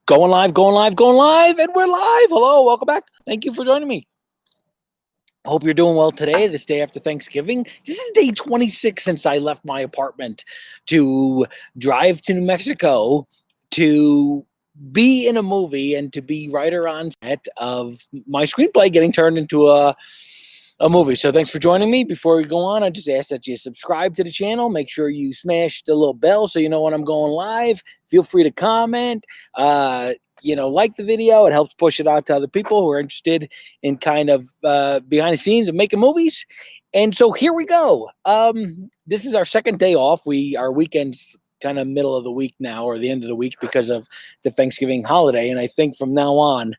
Going live, going live, going live, and we're live. Hello, welcome back. Thank you for joining me. I hope you're doing well today, this day after Thanksgiving. This is day 26 since I left my apartment to drive to New Mexico to be in a movie and to be writer on set of my screenplay getting turned into a movie. So thanks for joining me. Before we go on, I just ask that you subscribe to the channel. Make sure you smash the little bell so you know when I'm going live. Feel free to comment. Like the video. It helps push it out to other people who are interested in kind of behind the scenes of making movies. And so here we go. This is our second day off. Our weekend's kind of middle of the week now, or the end of the week, because of the Thanksgiving holiday. And I think from now on,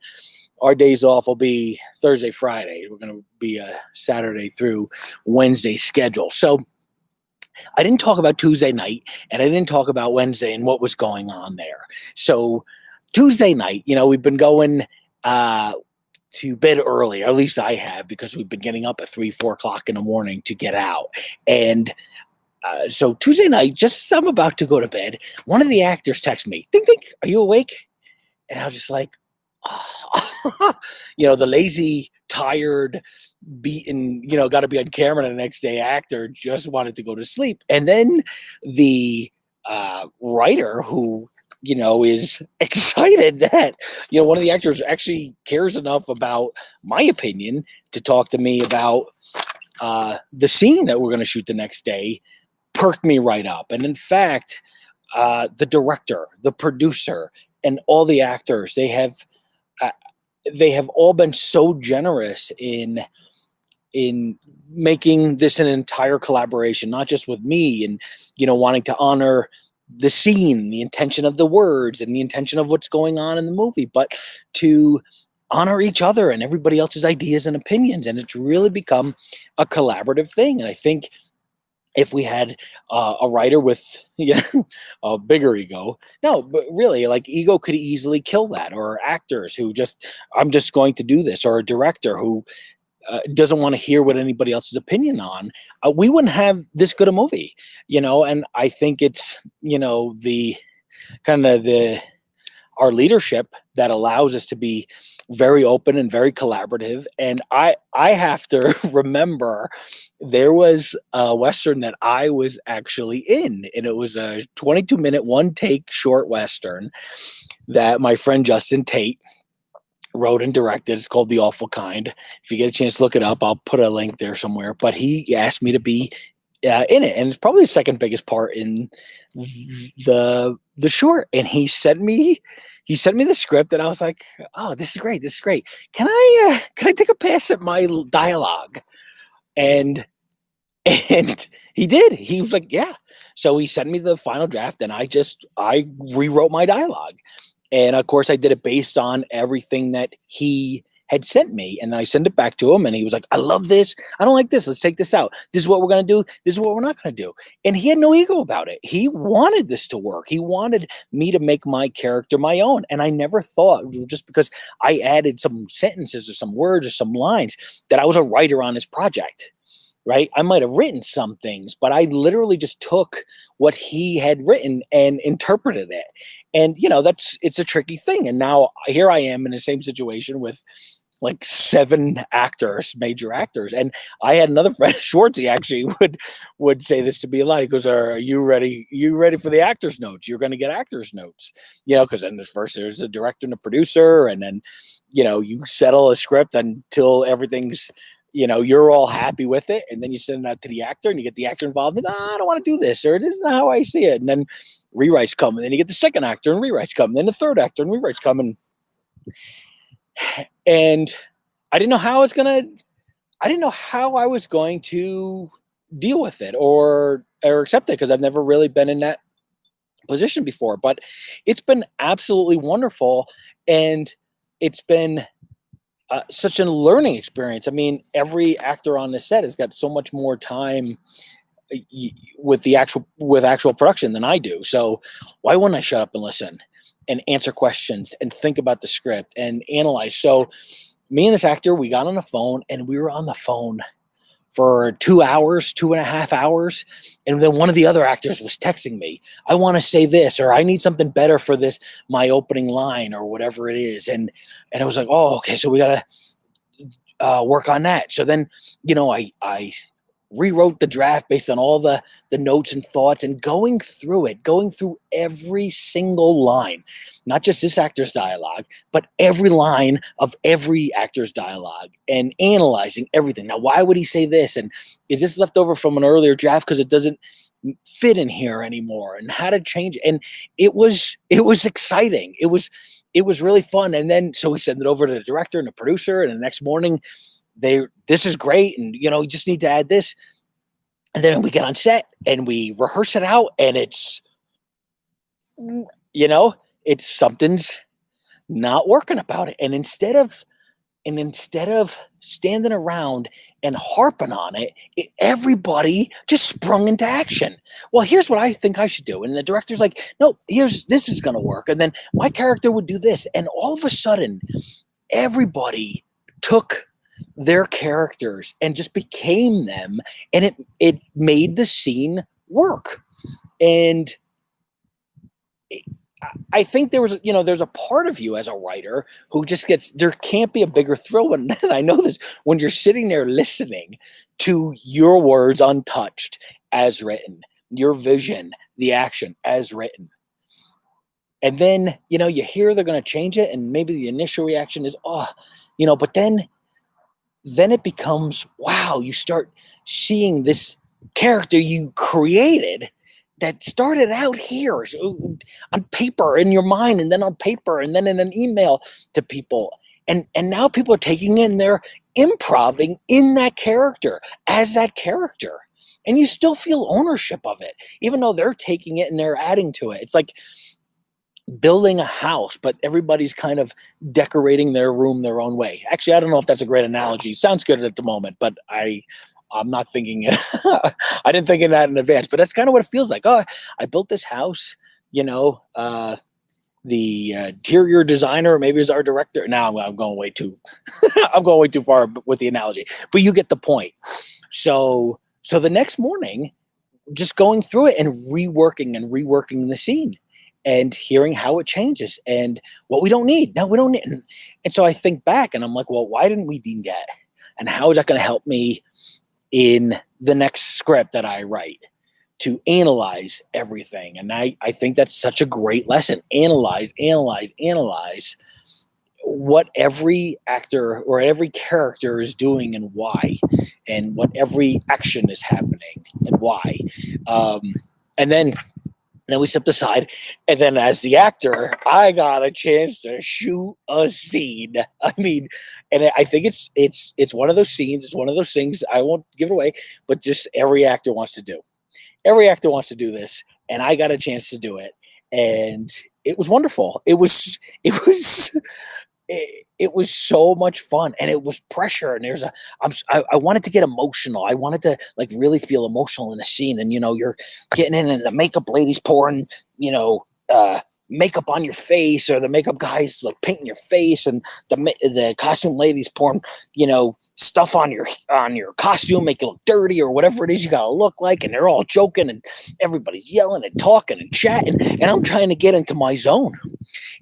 our days off will be Thursday, Friday. We're going to be a Saturday through Wednesday schedule. So I didn't talk about Tuesday night, and I didn't talk about Wednesday and what was going on there. So Tuesday night, we've been going to bed early, or at least I have, because we've been getting up at 3-4 o'clock in the morning to get out. And so Tuesday night, just as I'm about to go to bed, one of the actors texts me, "Ding, ding, are you awake?" And I was just like, oh. The lazy, tired, beaten, got to be on camera the next day actor just wanted to go to sleep. And then the writer who, is excited that, one of the actors actually cares enough about my opinion to talk to me about the scene that we're going to shoot the next day, perked me right up. And in fact, the director, the producer, and all the actors, they have all been so generous in making this an entire collaboration, not just with me and, wanting to honor the scene, the intention of the words and the intention of what's going on in the movie, but to honor each other and everybody else's ideas and opinions. And it's really become a collaborative thing. And I think if we had a writer with a bigger ego, no, but really, like, ego could easily kill that, or actors who I'm just going to do this, or a director who doesn't want to hear what anybody else's opinion on, we wouldn't have this good a movie, and I think it's, the kind of our leadership that allows us to be very open and very collaborative. And I have to remember there was a Western that I was actually in, and it was a 22-minute, one-take short Western that my friend Justin Tate wrote and directed. It's called The Awful Kind. If you get a chance to look it up, I'll put a link there somewhere. But he asked me to be in it, and it's probably the second biggest part in the short. And he sent me the script, and I was like, "Oh, this is great! This is great! Can I take a pass at my dialogue?" And he did. He was like, "Yeah." So he sent me the final draft, and I rewrote my dialogue. And of course, I did it based on everything that he had sent me. And then I sent it back to him, and he was like, "I love this. I don't like this. Let's take this out. This is what we're going to do. This is what we're not going to do." And he had no ego about it. He wanted this to work. He wanted me to make my character my own. And I never thought, just because I added some sentences or some words or some lines, that I was a writer on this project. Right? I might have written some things, but I literally just took what he had written and interpreted it. And, it's a tricky thing. And now here I am in the same situation with like 7 actors, major actors. And I had another friend, Schwartzy, actually would say this to me a lot. He goes, "Are you ready? You ready for the actor's notes? You're going to get actor's notes." Because then there's a director and a producer, and then, you settle a script until everything's, you're all happy with it, and then you send it out to the actor, and you get the actor involved. And, "I don't want to do this," or "This is not how I see it." And then rewrites come, and then you get the second actor, and rewrites come, and then the third actor, and rewrites come, and I didn't know how I was going to deal with it or accept it, because I've never really been in that position before. But it's been absolutely wonderful, and it's been such a learning experience. I mean, every actor on the set has got so much more time with actual production than I do. So why wouldn't I shut up and listen and answer questions and think about the script and analyze? So me and this actor, we got on the phone, and we were on the phone for 2 hours, 2.5 hours. And then one of the other actors was texting me, I want to say this, or I need something better for this, my opening line or whatever it is. And I was like, oh, okay. So we got to work on that. So then, I rewrote the draft based on all the notes and thoughts, and going through every single line, not just this actor's dialogue, but every line of every actor's dialogue, and analyzing everything. Now, why would he say this? And is this left over from an earlier draft because it doesn't fit in here anymore? And how to change it. And it was exciting. It was really fun. And then so we send it over to the director and the producer, and the next morning this is great, and you just need to add this. And then we get on set and we rehearse it out, and it's something's not working about it. And instead of standing around and harping on it, everybody just sprung into action. Well, here's what I think I should do. And the director's like, no, this is going to work. And then my character would do this. And all of a sudden, everybody took their characters and just became them, and it made the scene work. And I think there's a part of you as a writer who just there can't be a bigger thrill. And I know this, when you're sitting there listening to your words untouched as written, your vision, the action as written. And then, you hear they're going to change it, and maybe the initial reaction is, but then it becomes, wow, you start seeing this character you created that started out here on paper in your mind, and then on paper, and then in an email to people. And now people are taking it and they're improving in that character as that character. And you still feel ownership of it, even though they're taking it and they're adding to it. It's like building a house, but everybody's kind of decorating their room their own way. Actually, I don't know if that's a great analogy. Sounds good at the moment, but I'm not thinking it. I didn't think of that in advance, but that's kind of what it feels like. Oh, I built this house, the interior designer, maybe is our director. Now I'm going way too, I'm going way too far with the analogy, but you get the point. So the next morning, just going through it and reworking the scene, and hearing how it changes and what we don't need. Now we don't need. And so I think back and I'm like, well, why didn't we need that? And how is that going to help me in the next script that I write, to analyze everything? And I think that's such a great lesson. Analyze what every actor or every character is doing and why, and what every action is happening and why. And then we stepped aside, and then as the actor, I got a chance to shoot a scene. I mean, and I think it's one of those scenes. It's one of those things, I won't give it away, but just every actor wants to do. Every actor wants to do this, and I got a chance to do it, and it was wonderful. It was so much fun, and it was pressure. And I wanted to get emotional. I wanted to like really feel emotional in the scene. And you're getting in, and the makeup lady's pouring, makeup on your face, or the makeup guy's like painting your face, and the costume lady's pouring, stuff on your costume, make it look dirty or whatever it is you gotta look like. And they're all joking, and everybody's yelling and talking and chatting, and I'm trying to get into my zone.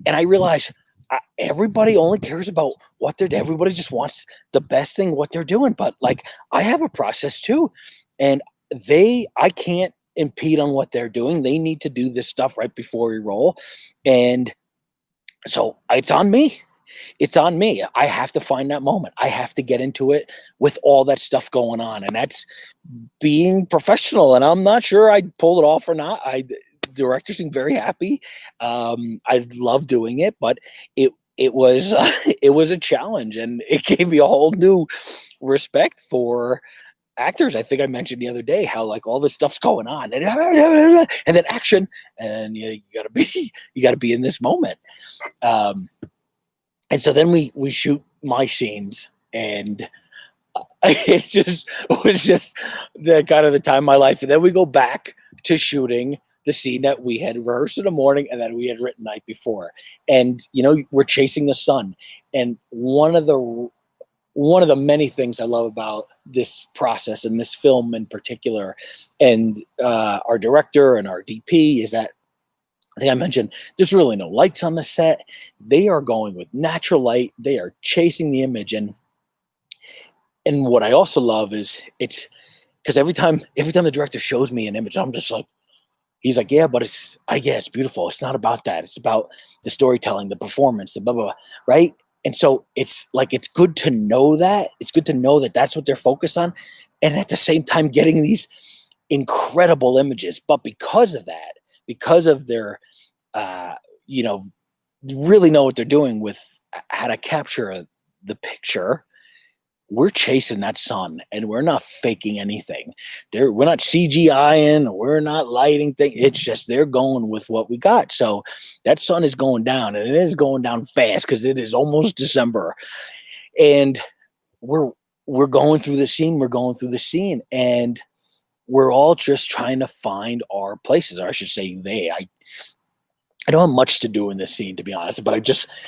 And I realize everybody only cares about everybody just wants the best thing, what they're doing. But like, I have a process too, and I can't impede on what they're doing. They need to do this stuff right before we roll. And so it's on me. I have to find that moment. I have to get into it with all that stuff going on. And that's being professional. And I'm not sure I pulled it off or not. Director seemed very happy. I love doing it, but it was it was a challenge, and it gave me a whole new respect for actors. I think I mentioned the other day how like all this stuff's going on, and then action, and you gotta be in this moment. And so then we shoot my scenes, and it was just the kind of the time of my life. And then we go back to shooting the scene that we had rehearsed in the morning and that we had written night before. And we're chasing the sun. And one of the one of the many things I love about this process and this film in particular, and our director and our DP is that I think I mentioned there's really no lights on the set. They are going with natural light. They are chasing the image, and what I also love is it's because every time the director shows me an image, I'm just like, he's like, yeah, but yeah, it's beautiful. It's not about that. It's about the storytelling, the performance, the blah blah blah, right? And so it's like it's good to know that. It's good to know that that's what they're focused on, and at the same time getting these incredible images. But because of that, because of their, uh, you know, really know what they're doing with how to capture the picture, we're chasing that sun and we're not faking anything. We're not CGIing, we're not lighting things. It's just they're going with what we got. So that sun is going down and it is going down fast because it is almost December. And we're we're going through the scene, we're going through the scene, and we're all just trying to find our places. Or I should say they. I don't have much to do in this scene, to be honest, but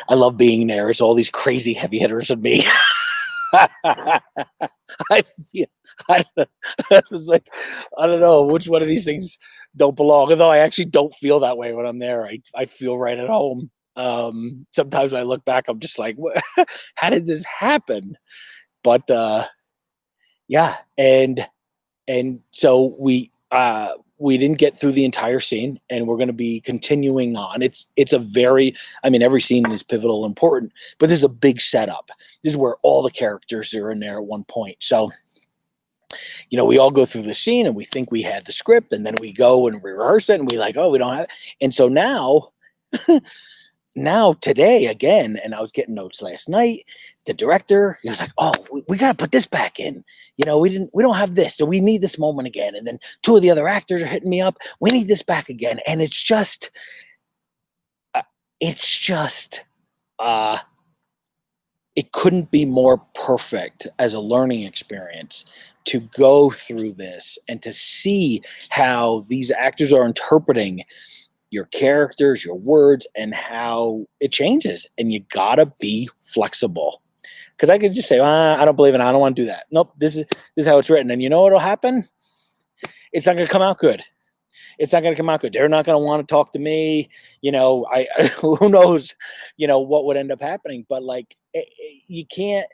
I love being there. It's all these crazy heavy hitters and me. I feel I, I was like, I don't know which one of these things don't belong. Although I actually don't feel that way when I'm there. I feel right at home. Sometimes when I look back, I'm just like, what, how did this happen? But yeah, and so we didn't get through the entire scene, and we're going to be continuing on. It's a very, I mean, every scene is pivotal, important, but this is a big setup. This is where all the characters are in there at one point. So we all go through the scene and we think we had the script, and then we go and rehearse it, and we like, oh, we don't have. And so now, now today again, and I was getting notes last night. The director, he was like, "Oh, we got to put this back in. We don't have this, so we need this moment again." And then two of the other actors are hitting me up. We need this back again, and uh, it's just, uh, it couldn't be more perfect as a learning experience to go through this and to see how these actors are interpreting your characters, your words, and how it changes. And you gotta be flexible. Because I could just say, I don't believe it. I don't want to do that. Nope. This is how it's written. And you know what'll happen? It's not gonna come out good. It's not gonna come out good. They're not gonna want to talk to me. I who knows, what would end up happening. But like, you can't.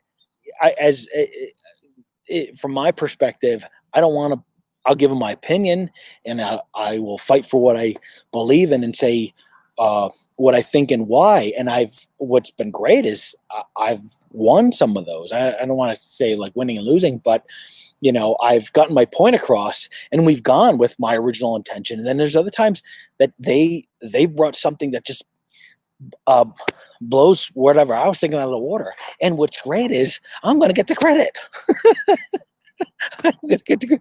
From my perspective, I don't want to. I'll give them my opinion, and I will fight for what I believe in and say what I think and why. And what's been great is I've won some of those. I don't want to say like winning and losing, but I've gotten my point across, and we've gone with my original intention. And then there's other times that they brought something that just uh, blows whatever I was thinking out of the water. And what's great is I'm going to get the credit. I'm gonna get to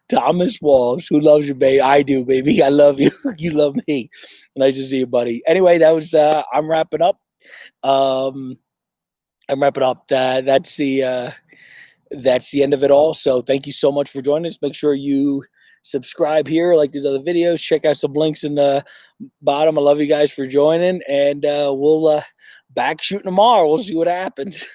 Thomas Walsh, who loves you, baby. I do, baby. I love you. You love me. Nice to see you, buddy. Anyway, that was I'm wrapping up. Um, I'm wrapping up. That's the end of it all. So thank you so much for joining us. Make sure you subscribe here, like these other videos. Check out some links in the bottom. I love you guys for joining, and we'll back shooting tomorrow. We'll see what happens.